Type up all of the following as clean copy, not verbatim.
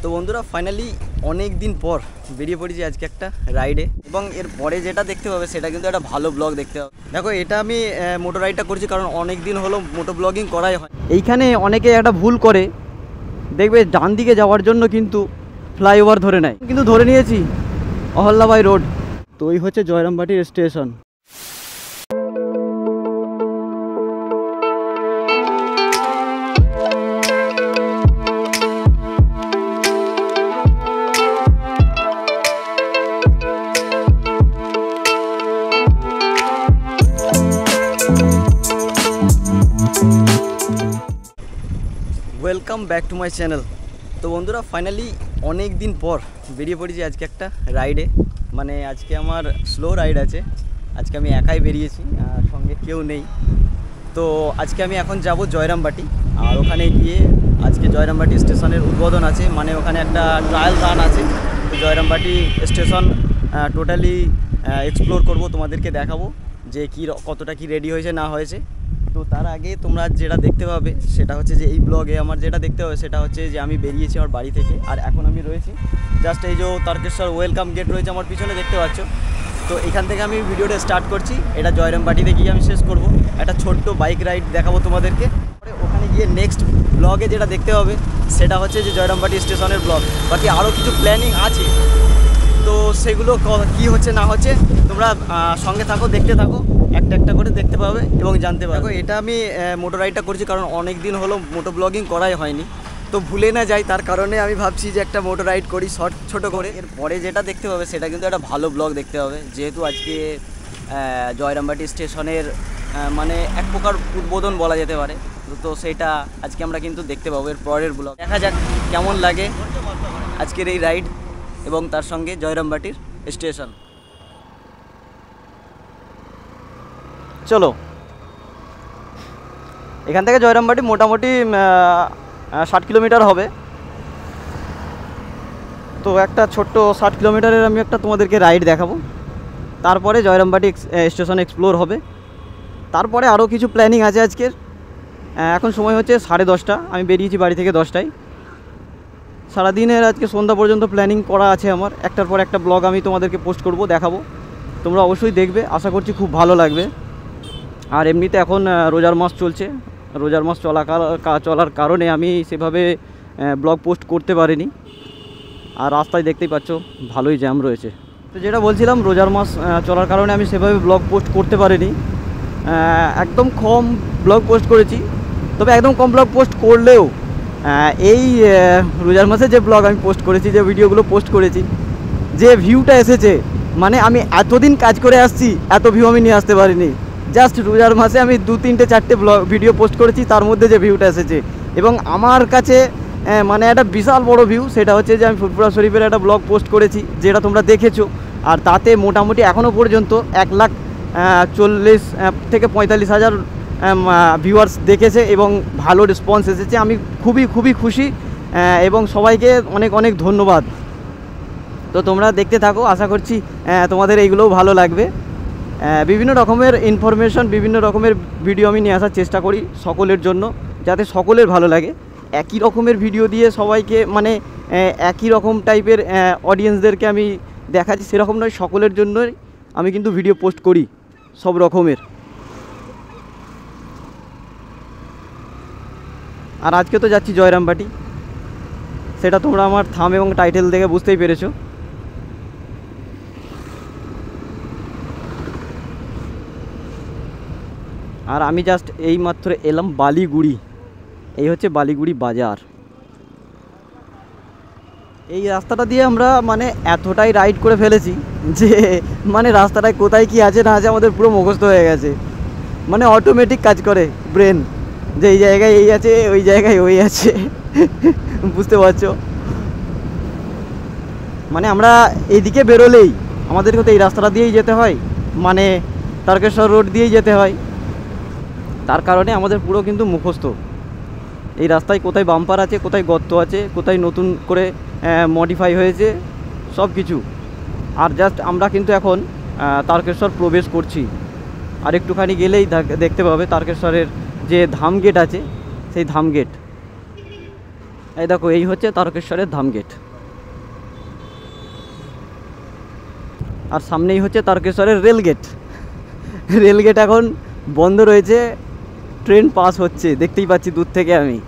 তো বন্ধুরা ফাইনালি অনেক দিন পর বেরিয়ে পড়েছি আজকে একটা রাইডে, এবং এর পরে যেটা দেখতে পাবে সেটা কিন্তু একটা ভালো ব্লগ দেখতে হবে। দেখো, এটা আমি মোটর রাইডটা করছি কারণ অনেক দিন হলো মোটো ব্লগিং করাই হয়। এইখানে অনেকে একটা ভুল করে, দেখবে ডান দিকে যাওয়ার জন্য কিন্তু ফ্লাইওভার ধরে নেয়, কিন্তু ধরে নিয়েছি অহল্যাবাই রোড। তো এই হচ্ছে জয়রামবাটির station. Welcome back to my channel. তো বন্ধুরা ফাইনালি অনেক দিন পর বেরিয়ে পড়েছি আজকে একটা রাইডে, মানে আজকে আমার স্লো রাইড আছে। আজকে আমি একাই বেরিয়েছি, সঙ্গে কেউ নেই। তো আজকে আমি এখন যাব জয়রামবাটি, আর ওখানে গিয়ে আজকে জয়রামবাটি স্টেশনের উদ্বোধন আছে, মানে ওখানে একটা ট্রায়াল রান আছে। তো জয়রামবাটি স্টেশন টোটালি এক্সপ্লোর করব, তোমাদেরকে দেখাবো যে কতটা কি রেডি হয়েছে না হয়েছে। তো তার আগে তোমরা যেটা দেখতে পাবে সেটা হচ্ছে যে এই ব্লগে আমার যেটা দেখতে হবে সেটা হচ্ছে যে আমি বেরিয়েছি আমার বাড়ি থেকে, আর এখন আমি রয়েছি জাস্ট এই যে তারকেশ্বর ওয়েলকাম গেট রয়েছে আমার পিছনে, দেখতে পাচ্ছ। তো এখান থেকে আমি ভিডিওটা স্টার্ট করছি, এটা জয়রামবাটিতে গিয়ে আমি শেষ করব। একটা ছোট্ট বাইক রাইড দেখাবো তোমাদেরকে। ওখানে গিয়ে নেক্সট ব্লগে যেটা দেখতে হবে সেটা হচ্ছে যে জয়রামবাটি স্টেশনের ব্লগ। বাকি আরও কিছু প্ল্যানিং আছে, তো সেগুলো কি হচ্ছে না হচ্ছে তোমরা সঙ্গে থাকো, দেখতে থাকো, একটা একটা করে দেখতে পাবে এবং জানতে পারবে। এটা আমি মোটর রাইডটা করছি কারণ অনেক দিন হলো মোটো ব্লগিং করাই হয়নি, তো ভুলে না যাই তার কারণে আমি ভাবছি যে একটা মোটর রাইড করি শর্ট ছোট করে। এর পরে যেটা দেখতে পাবে সেটা কিন্তু একটা ভালো ব্লগ দেখতে হবে, যেহেতু আজকে জয়রামবাটি স্টেশনের মানে এক প্রকার উদ্বোধন বলা যেতে পারে। তো সেটা আজকে আমরা কিন্তু দেখতে পাবো এর পরের ব্লগ। দেখা যাক কেমন লাগে আজকের এই রাইড এবং তার সঙ্গে জয়রামবাটির স্টেশন। চলো, এখান থেকে জয়রামবাটি মোটামুটি 60 কিলোমিটার হবে। তো একটা ছোট্ট 60 কিলোমিটারের আমি একটা তোমাদেরকে রাইড দেখাবো, তারপরে জয়রামবাটি স্টেশন এক্সপ্লোর হবে। তারপরে আরও কিছু প্ল্যানিং আছে আজকের। এখন সময় হচ্ছে 10:30, আমি বেরিয়েছি বাড়ি থেকে 10টায়। সারাদিনের আজকে সন্ধ্যা পর্যন্ত প্ল্যানিং করা আছে আমার, একটার পর একটা ব্লগ আমি তোমাদেরকে পোস্ট করব, দেখাবো। তোমরা অবশ্যই দেখবে, আশা করছি খুব ভালো লাগবে। আর এমনিতে এখন রোজার মাস চলছে, রোজার মাস চলার কারণে আমি সেভাবে ব্লগ পোস্ট করতে পারিনি। আর রাস্তায় দেখতেই পাচ্ছ ভালোই জ্যাম রয়েছে। তো যেটা বলছিলাম, রোজার মাস চলার কারণে আমি সেভাবে ব্লগ পোস্ট করতে পারিনি, একদম কম ব্লগ পোস্ট করেছি। তবে একদম কম ব্লগ পোস্ট করলেও এই রোজার মাসে যে ব্লগ আমি পোস্ট করেছি, যে ভিডিওগুলো পোস্ট করেছি, যে ভিউটা এসেছে, মানে আমি এতদিন কাজ করে আসছি, এত ভিউ আমি নিয়ে আসতে পারিনি। জাস্ট রোজার মাসে আমি 2-3-4টে ভিডিও পোস্ট করেছি, তার মধ্যে যে ভিউটা এসেছে, এবং আমার কাছে মানে একটা বিশাল বড় ভিউ, সেটা হচ্ছে যে আমি ফুরফুরা শরীফের একটা ব্লগ পোস্ট করেছি, যেটা তোমরা দেখেছো। আর তাতে মোটামুটি এখনও পর্যন্ত 1,40,000 থেকে 45,000 ভিউয়ার্স দেখেছে এবং ভালো রেসপন্স এসেছে। আমি খুবই খুশি, এবং সবাইকে অনেক অনেক ধন্যবাদ। তো তোমরা দেখতে থাকো, আশা করছি তোমাদের এইগুলোও ভালো লাগবে। বিভিন্ন রকমের ইনফরমেশন, বিভিন্ন রকমের ভিডিও আমি নিয়ে আসার চেষ্টা করি সকলের জন্য, যাতে সকলের ভালো লাগে। একই রকমের ভিডিও দিয়ে সবাইকে, মানে একই রকম টাইপের অডিয়েন্সদেরকে আমি দেখাচ্ছি সেরকম নয়, সকলের জন্যই আমি কিন্তু ভিডিও পোস্ট করি সব রকমের। আর আজকে তো যাচ্ছি জয়রামবাটি, সেটা তোমরা আমার থাম এবং টাইটেল দেখে বুঝতেই পেরেছো। আর আমি জাস্ট এইমাত্র এলাম বালিগুড়ি, এই হচ্ছে বালিগুড়ি বাজার। এই রাস্তাটা দিয়ে আমরা মানে এতটাই রাইড করে ফেলেছি যে মানে রাস্তাটায় কোথায় কি আছে না আছে আমাদের পুরো মুখস্থ হয়ে গেছে, মানে অটোমেটিক কাজ করে ব্রেন, যে এই জায়গায় এই আছে, ওই জায়গায় ওই আছে। বুঝতে পারছো, মানে আমরা এইদিকে বেরোলেই আমাদেরকে তো এই রাস্তাটা দিয়েই যেতে হয়, মানে তারকেশ্বর রোড দিয়েই যেতে হয়। তার কারণে আমাদের পুরো কিন্তু মুখস্থ, এই রাস্তায় কোথায় বাম্পার আছে, কোথায় গর্ত আছে, কোথায় নতুন করে মডিফাই হয়েছে, সব কিছু। আর জাস্ট আমরা কিন্তু এখন তারকেশ্বর প্রবেশ করছি, আর একটুখানি গেলেই দেখতে পাবে তারকেশ্বরের যে ধাম গেট আছে, সেই ধাম গেট। এই দেখো, এই হচ্ছে তারকেশ্বরের ধাম গেট, আর সামনেই হচ্ছে তারকেশ্বরের রেল গেট। রেল গেট এখন বন্ধ রয়েছে, ট্রেন পাস হচ্ছে, দেখতেই পাচ্ছি দূর থেকে আমি।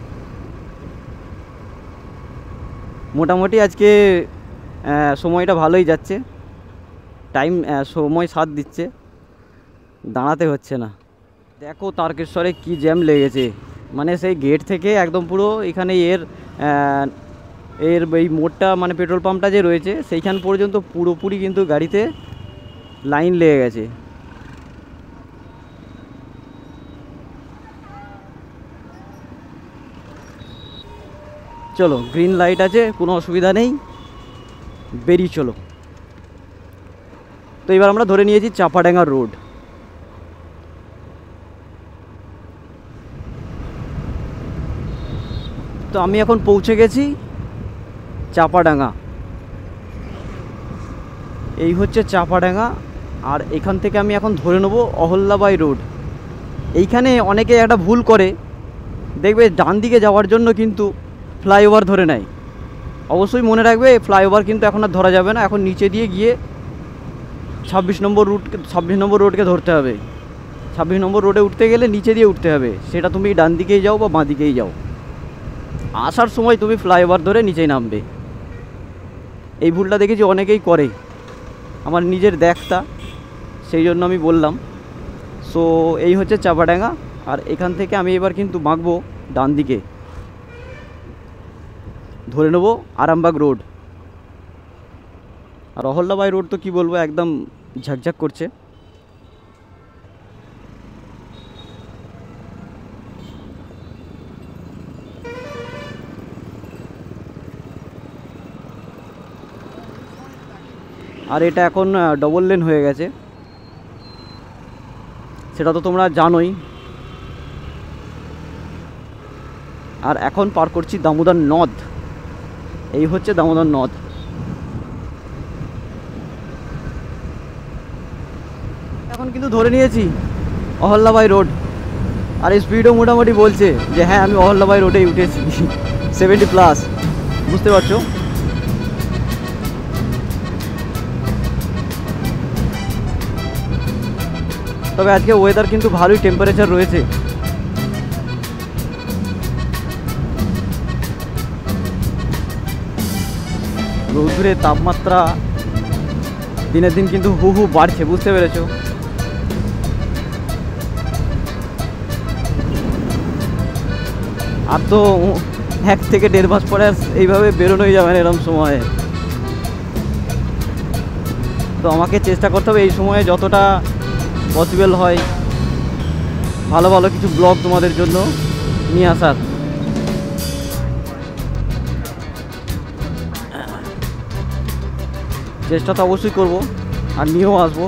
মোটামুটি আজকে সময়টা ভালোই যাচ্ছে, সময় সাথ দিচ্ছে, দাঁড়াতে হচ্ছে না। দেখো তারকেশ্বরে কি জ্যাম লেগেছে, মানে সেই গেট থেকে একদম পুরো এখানে এর এই মোড়টা মানে পেট্রোল পাম্পটা যে রয়েছে সেইখান পর্যন্ত পুরোপুরি কিন্তু গাড়িতে লাইন লেগে গেছে। চলো, গ্রিন লাইট আছে, কোনো অসুবিধা নেই, বেরিয়ে চলো। তো এবার আমরা ধরে নিয়েছি চাপাডাঙ্গা রোড। তো আমি এখন পৌঁছে গেছি চাপাডাঙ্গা। এই হচ্ছে চাপাডাঙ্গা, আর এখান থেকে আমি এখন ধরে নেব অহল্যাবাই রোড। এইখানে অনেকে একটা ভুল করে, দেখবে ডান দিকে যাওয়ার জন্য কিন্তু ফ্লাইওভার ধরে নেয়। অবশ্যই মনে রাখবে ফ্লাইওভার কিন্তু এখন আর ধরা যাবে না, এখন নিচে দিয়ে গিয়ে 26 নম্বর রোডকে ধরতে হবে। 26 নম্বর রোডে উঠতে গেলে নিচে দিয়ে উঠতে হবে, সেটা তুমি ডান দিকেই যাও বা বাঁ দিকেই যাও। আসার সময় তুমি ফ্লাইওভার ধরে নিচেই নামবে। এই ভুলটা দেখেছি অনেকেই করে, আমার নিজের দেখা, সেই জন্য আমি বললাম। সো এই হচ্ছে চাপাডাঙ্গা, আর এখান থেকে আমি এবার কিন্তু বাঁকবো ডান দিকে, ধরে নেব আরামবাগ রোড। আর অহল্যাবাই রোড তো কি বলবো, একদম ঝাকঝাক করছে। আর এটা এখন ডবল লেন হয়ে গেছে, সেটা তো তোমরা জানোই। আর এখন পার করছি দামোদর নদ। এই হচ্ছে দামোদর নদ। এখন কিন্তু ধরে নিয়েছি অহল্যাবাই রোড, আর স্পিডও মোটামুটি বলছে যে হ্যাঁ আমি অহল্যাবাই রোডেই উঠেছি, 70+, বুঝতে পারছো। তবে আজকে ওয়েদার কিন্তু ভালোই টেম্পারেচার রয়েছে। রৌদ্রের তাপমাত্রা দিনের দিন কিন্তু হু হু বাড়ছে, বুঝতে পেরেছো। আর তো 1 থেকে 1.5 মাস পরে এইভাবে বেরোনোই যাবে না এরকম সময়ে। তো আমাকে চেষ্টা করতে হবে এই সময়ে যতটা পসিবল হয় ভালো ভালো কিছু ব্লগ তোমাদের জন্য নিয়ে আসার। চেষ্টা তো অবশ্যই করবো, আর নিয়েও আসবো।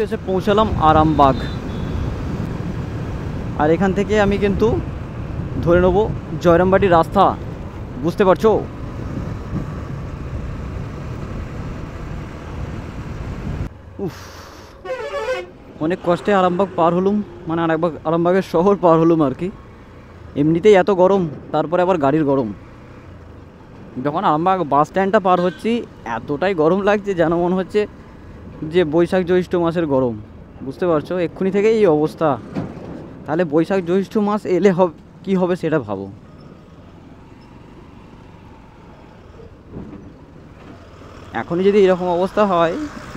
এসে পৌঁছালাম আরামবাগ, আর এখান থেকে আমি কিন্তু ধরে নেব জয়রামবাটির রাস্তা, বুঝতে পারছো। উফ, অনেক কষ্টে আরামবাগ পার হলুম, মানে আরামবাগের শহর পার হলুম আর কি। এমনিতেই এত গরম, তারপরে আবার গাড়ির গরম। যখন আরামবাগ বাস স্ট্যান্ডটা পার হচ্ছি এতটাই গরম লাগছে যেন মনে হচ্ছে যে বৈশাখ জ্যৈষ্ঠ মাসের গরম, বুঝতে পারছো। এক্ষুনি থেকে এই অবস্থা, তাহলে বৈশাখ জ্যৈষ্ঠ মাস এলে কি হবে সেটা ভাবো। এখনই যদি এরকম অবস্থা হয়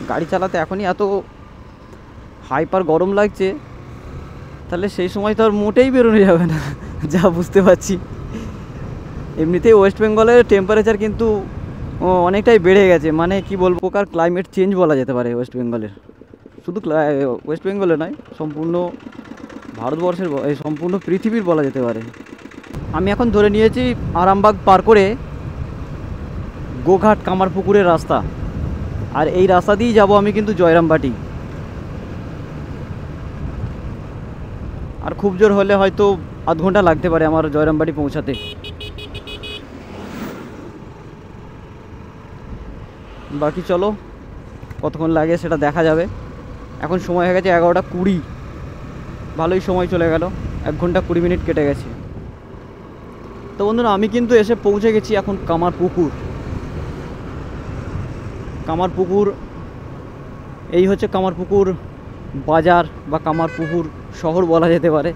গাড়ি চালাতে, এখনই এত হাইপার গরম লাগছে, তাহলে সেই সময় তো আর মোটেই বেরোনো যাবে না, যা বুঝতে পারছি। এমনিতেই ওয়েস্ট বেঙ্গলের টেম্পারেচার কিন্তু অনেকটাই বেড়ে গেছে, মানে কি বলবো, কার ক্লাইমেট চেঞ্জ বলা যেতে পারে ওয়েস্ট বেঙ্গলের। শুধু ওয়েস্ট বেঙ্গলে নয়, সম্পূর্ণ ভারতবর্ষের এই সম্পূর্ণ পৃথিবীর বলা যেতে পারে। আমি এখন ধরে নিয়েছি আরামবাগ পার করে গোঘাট কামারপুকুরের রাস্তা, আর এই রাস্তা দিয়েই যাব আমি কিন্তু জয়রামবাটি। আর খুব জোর হলে হয়তো আধ ঘন্টা লাগতে পারে আমার জয়রামবাটি পৌঁছাতে। বাকি চলো কতক্ষণ লাগে সেটা দেখা যাবে। এখন সময় হয়ে গেছে 11:20, ভালোই সময় চলে গেল, 1 ঘন্টা 20 মিনিট কেটে গেছে। তো বন্ধুরা আমি কিন্তু এসে পৌঁছে গেছি এখন কামারপুকুর। কামারপুকুর এই হচ্ছে কামারপুকুর বাজার বা কামারপুকুর শহর বলা যেতে পারে।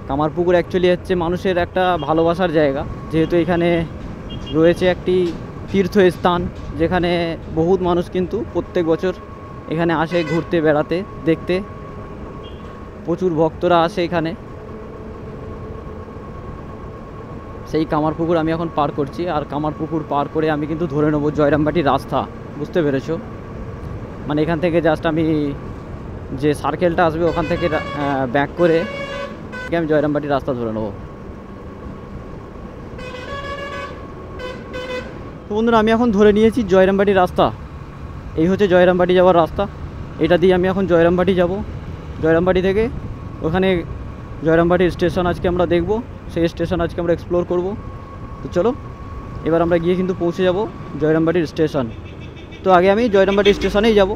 কামারপুকুর অ্যাকচুয়ালি হচ্ছে মানুষের একটা ভালোবাসার জায়গা, যেহেতু এখানে রয়েছে একটি তীর্থস্থান যেখানে বহুত মানুষ কিন্তু প্রত্যেক বছর এখানে আসে ঘুরতে, বেড়াতে, দেখতে। প্রচুর ভক্তরা আসে এখানে। সেই কামারপুকুর আমি এখন পার করছি, আর কামারপুকুর পার করে আমি কিন্তু ধরে নেবো জয়রামবাটির রাস্তা। বুঝতে পেরেছো? মানে এখান থেকে জাস্ট আমি যে সার্কেলটা আসবে ওখান থেকে ব্যাক করে আমি জয়রামবাটির রাস্তা ধরে নেবো। তো বন্ধুরা আমি এখন ধরে নিয়েছি জয়রামবাটির রাস্তা। এই হচ্ছে জয়রামবাটি যাওয়ার রাস্তা। এটা দিয়ে আমি এখন জয়রামবাটি যাব। জয়রামবাটি থেকে ওখানে জয়রামবাটির স্টেশন আজকে আমরা দেখব, সেই স্টেশন আজকে আমরা এক্সপ্লোর করব। তো চলো এবার আমরা গিয়ে কিন্তু পৌঁছে যাব জয়রামবাটির স্টেশন। তো আগে আমি জয়রামবাটি স্টেশনেই যাব,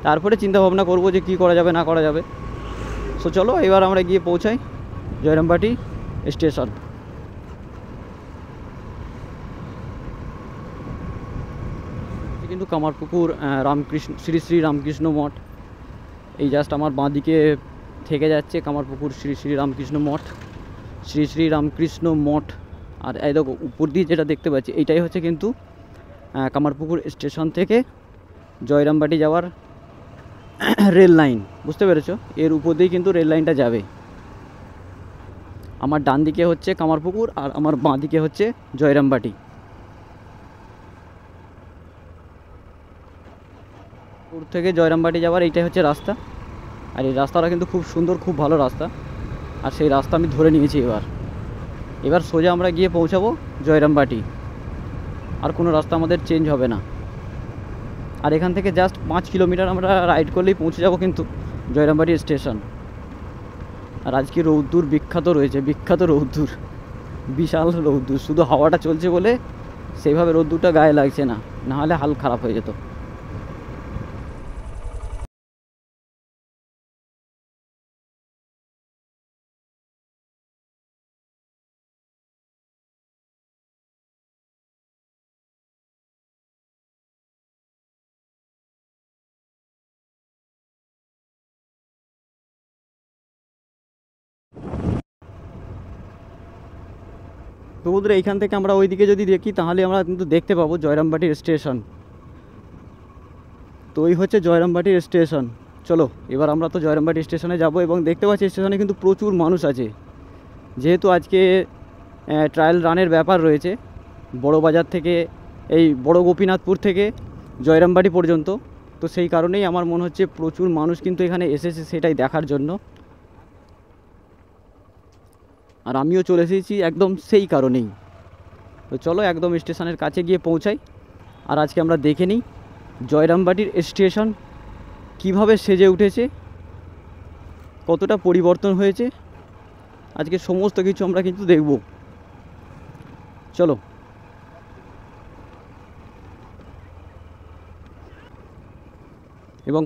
তারপরে চিন্তা ভাবনা করব যে কী করা যাবে না করা যাবে। সো চলো এবার আমরা গিয়ে পৌঁছাই জয়রামবাটি স্টেশন। কিন্তু কামারপুকুর রামকৃষ্ণ শ্রী শ্রী রামকৃষ্ণ মঠ, এই জাস্ট আমার বাঁ দিকে থেকে যাচ্ছে কামারপুকুর শ্রী শ্রী রামকৃষ্ণ মঠ, শ্রী শ্রী রামকৃষ্ণ মঠ। আর এই দেখো উপর দিয়ে যেটা দেখতে পাচ্ছি এইটাই হচ্ছে কিন্তু কামারপুকুর স্টেশন থেকে জয়রামবাটি যাওয়ার রেল লাইন। বুঝতে পেরেছো? এর উপর দিয়েই কিন্তু রেল লাইনটা যাবে। আমার ডান দিকে হচ্ছে কামারপুকুর আর আমার বাঁ দিকে হচ্ছে জয়রামবাটি। পুর থেকে জয়রামবাটি যাওয়ার এইটাই হচ্ছে রাস্তা, আর এই রাস্তাটা কিন্তু খুব সুন্দর, খুব ভালো রাস্তা। আর সেই রাস্তা আমি ধরে নিয়েছি। এবার সোজা আমরা গিয়ে পৌঁছাবো জয়রামবাটি, আর কোনো রাস্তা আমাদের চেঞ্জ হবে না। আর এখান থেকে জাস্ট 5 কিলোমিটার আমরা রাইড করলেই পৌঁছে যাব কিন্তু জয়রামবাটি স্টেশন। আর আজকে রৌদ্দুর বিখ্যাত রয়েছে, বিখ্যাত রৌদ্দুর, বিশাল রৌদ্দুর। শুধু হাওয়াটা চলছে বলে সেইভাবে রৌদ্দুরটা গায়ে লাগছে না, নাহলে হাল খারাপ হয়ে যেত। তো বন্ধুরা এইখান থেকে আমরা ওইদিকে যদি দেখি তাহলে আমরা কিন্তু দেখতে পাবো জয়রামবাটির স্টেশন। তো ওই হচ্ছে জয়রামবাটির স্টেশন। চলো এবার আমরা তো জয়রামবাটি স্টেশনে যাব, এবং দেখতে পাচ্ছি স্টেশনে কিন্তু প্রচুর মানুষ আছে, যেহেতু আজকে ট্রায়াল রানের ব্যাপার রয়েছে বড় বাজার থেকে, এই বড় গোপীনাথপুর থেকে জয়রামবাটি পর্যন্ত। তো সেই কারণেই আমার মনে হচ্ছে প্রচুর মানুষ কিন্তু এখানে এসেছে সেটাই দেখার জন্য। আর আমিও চলে এসেছি একদম সেই কারণেই। তো চলো একদম স্টেশনের কাছে গিয়ে পৌঁছাই, আর আজকে আমরা দেখে নিই জয়রামবাটির স্টেশন কিভাবে সেজে উঠেছে, কতটা পরিবর্তন হয়েছে। আজকে সমস্ত কিছু আমরা কিন্তু দেখব। চলো। এবং